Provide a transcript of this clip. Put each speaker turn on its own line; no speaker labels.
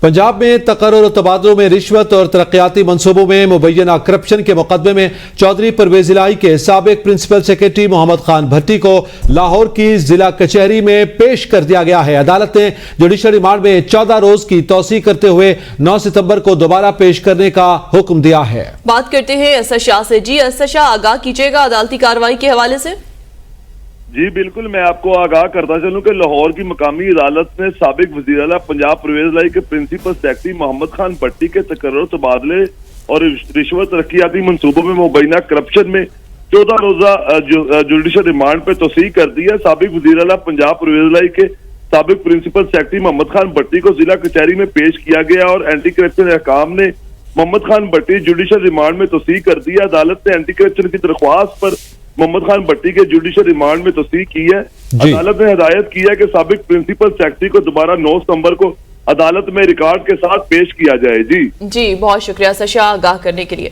पंजाब में तकर्रुर और तबादलों में रिश्वत और तरक्याती मंसूबों में मुबैना करप्शन के मुकदमे में चौधरी परवेज इलाही के साबिक प्रिंसिपल सेक्रेटरी मोहम्मद खान भट्टी को लाहौर की जिला कचहरी में पेश कर दिया गया है। अदालत ने जुडिशल रिमांड में 14 रोज की तौसीक करते हुए 9 सितंबर को दोबारा पेश करने का हुक्म दिया है।
बात करते हैं असद शाह से। जी असद शाह, आगाह कीजिएगा अदालती कार्रवाई के हवाले से।
जी बिल्कुल, मैं आपको आगाह करता चलूं कि लाहौर की मकामी अदालत ने साबिक वज़ीर आला पंजाब परवेज इलाही के प्रिंसिपल सेक्रेटरी मोहम्मद खान भट्टी के तकर्रुर तबादले और रिश्वत तरक्याती मंसूबों में मुबैना करप्शन में 14 रोजा जुडिशल रिमांड पे तौसीक कर दी है। साबिक वज़ीर आला पंजाब परवेज इलाही के साबिक प्रिंसिपल सेक्रेटरी मोहम्मद खान भट्टी को जिला कचहरी में पेश किया गया और एंटी करप्शन हकाम ने मोहम्मद खान भट्टी जुडिशल रिमांड में तौसीक कर दी है। अदालत ने एंटी करप्शन की दरख्वास्त पर मोहम्मद खान भट्टी के जुडिशल रिमांड में तौसीक की है। अदालत ने हिदायत की है कि साबिक प्रिंसिपल सेक्रेटरी को दोबारा 9 सितंबर को अदालत में रिकॉर्ड के साथ पेश किया जाए। जी
बहुत शुक्रिया असद शाह आगाह करने के लिए।